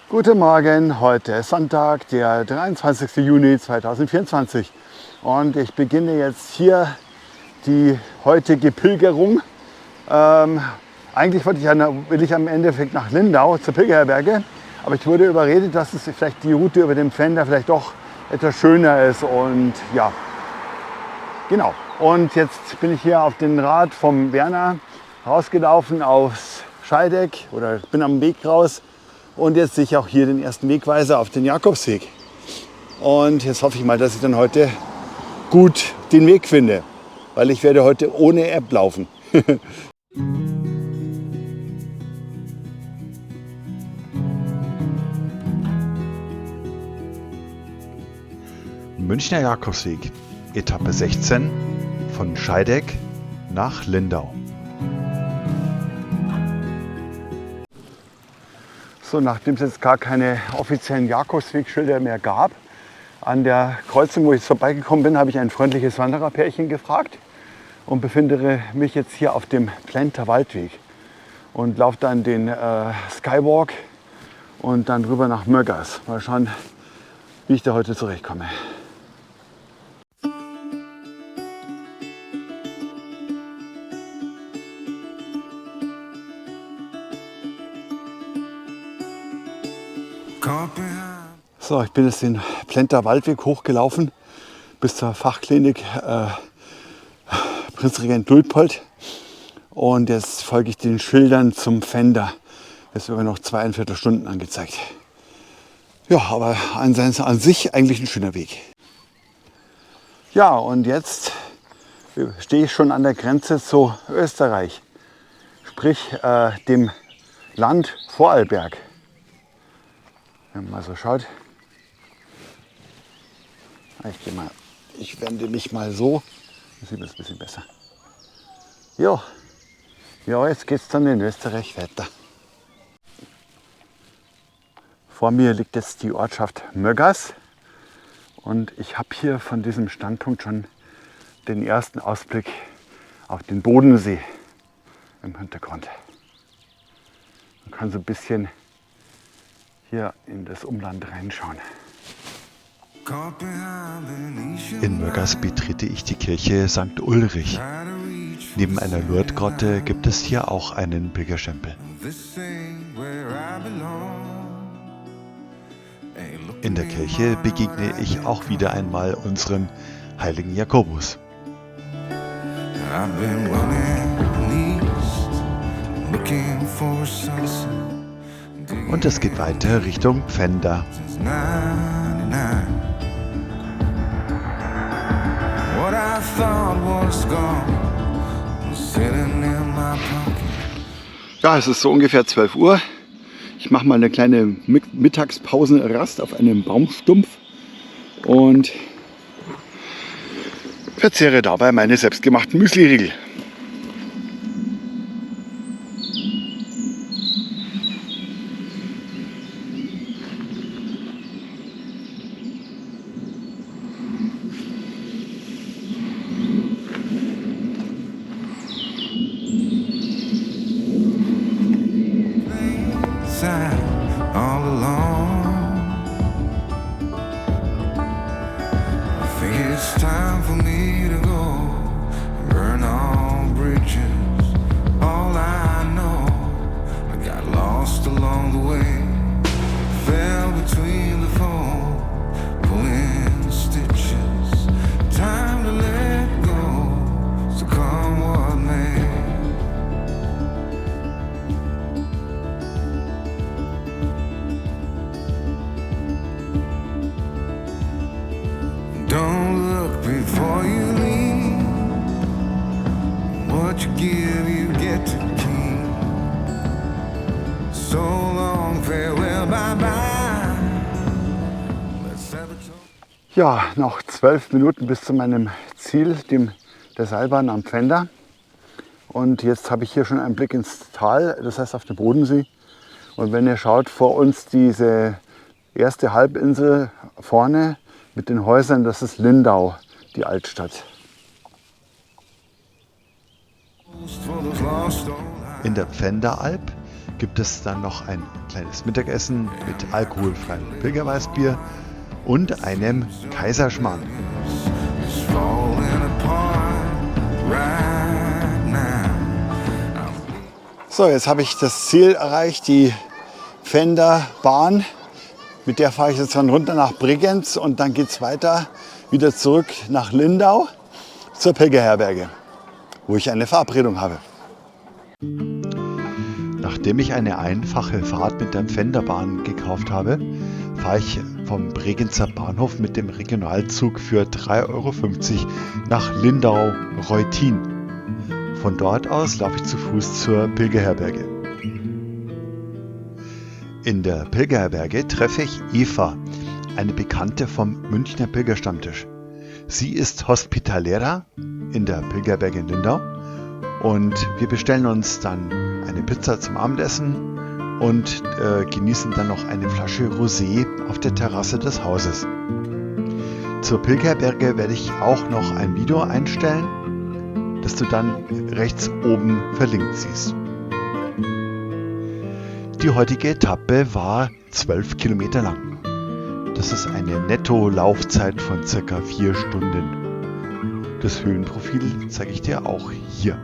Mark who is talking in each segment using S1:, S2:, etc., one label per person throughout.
S1: Guten Morgen, heute ist Sonntag, der 23. Juni 2024 und ich beginne jetzt hier die heutige Pilgerung. Eigentlich will ich am Endeffekt nach Lindau zur Pilgerherberge, aber ich wurde überredet, dass es vielleicht die Route über den Pfänder vielleicht doch etwas schöner ist und ja, genau. Und jetzt bin ich hier auf den Rad vom Werner rausgelaufen aufs Scheideck oder bin am Weg raus. Und jetzt sehe ich auch hier den ersten Wegweiser auf den Jakobsweg. Und jetzt hoffe ich mal, dass ich dann heute gut den Weg finde, weil ich werde heute ohne App laufen.
S2: Münchner Jakobsweg, Etappe 16 von Scheideck nach Lindau.
S1: So, nachdem es jetzt gar keine offiziellen Jakobswegschilder mehr gab, an der Kreuzung, wo ich jetzt vorbeigekommen bin, habe ich ein freundliches Wandererpärchen gefragt und befinde mich jetzt hier auf dem Plenter Waldweg und laufe dann den Skywalk und dann rüber nach Möggers. Mal schauen, wie ich da heute zurechtkomme. So, ich bin jetzt den Plenter Waldweg hochgelaufen bis zur Fachklinik Prinzregent Luitpold und jetzt folge ich den Schildern zum Pfänder. Jetzt wird mir noch 2,25 Stunden angezeigt. Ja, aber an sich eigentlich ein schöner Weg. Ja, und jetzt stehe ich schon an der Grenze zu Österreich, sprich dem Land Vorarlberg. Wenn man mal so schaut. Ich wende mich mal so, dann sieht man es ein bisschen besser. Ja, jetzt geht es dann in Österreich weiter. Vor mir liegt jetzt die Ortschaft Möggers und ich habe hier von diesem Standpunkt schon den ersten Ausblick auf den Bodensee im Hintergrund. Man kann so ein bisschen hier in das Umland reinschauen.
S2: In Möggers betrete ich die Kirche St. Ulrich. Neben einer Lourdesgrotte gibt es hier auch einen Pilgerstempel. In der Kirche begegne ich auch wieder einmal unserem heiligen Jakobus. Und es geht weiter Richtung Pfänder.
S1: Ja, es ist so ungefähr 12 Uhr. Ich mache mal eine kleine Mittagspausenrast auf einem Baumstumpf und verzehre dabei meine selbstgemachten Müsliriegel.
S3: All alone, I think it's time for me to go, burn all bridges. All I know, I got lost along the way, fell between the foam, pulling stitches. Time to let go, so come what may. Don't look before you leave. What you give, you get to keep. So long, farewell, bye bye. Let's have a talk.
S1: Ja, noch 12 Minuten bis zu meinem Ziel, der Seilbahn am Pfänder. Und jetzt habe ich hier schon einen Blick ins Tal, das heißt auf den Bodensee. Und wenn ihr schaut, vor uns diese erste Halbinsel vorne mit den Häusern, das ist Lindau, die Altstadt.
S2: In der Pfänderalb gibt es dann noch ein kleines Mittagessen mit alkoholfreiem Pilgerweißbier und einem Kaiserschmarrn.
S3: It's falling apart right now.
S1: So, jetzt habe ich das Ziel erreicht, die Pfänderbahn. Mit der fahre ich jetzt dann runter nach Bregenz und dann geht es weiter wieder zurück nach Lindau zur Pilgerherberge, wo ich eine Verabredung habe.
S2: Nachdem ich eine einfache Fahrt mit der Pfänderbahn gekauft habe, fahre ich vom Bregenzer Bahnhof mit dem Regionalzug für 3,50 € nach Lindau-Reutin. Von dort aus laufe ich zu Fuß zur Pilgerherberge. In der Pilgerherberge treffe ich Eva, eine Bekannte vom Münchner Pilgerstammtisch. Sie ist Hospitalera in der Pilgerherberge in Lindau und wir bestellen uns dann eine Pizza zum Abendessen und genießen dann noch eine Flasche Rosé auf der Terrasse des Hauses. Zur Pilgerherberge werde ich auch noch ein Video einstellen, das du dann rechts oben verlinkt siehst. Die heutige Etappe war 12 Kilometer lang. Das ist eine Netto-Laufzeit von ca. 4 Stunden. Das Höhenprofil zeige ich dir auch hier.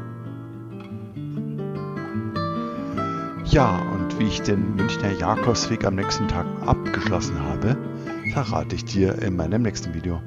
S2: Ja, und wie ich den Münchner Jakobsweg am nächsten Tag abgeschlossen habe, verrate ich dir in meinem nächsten Video.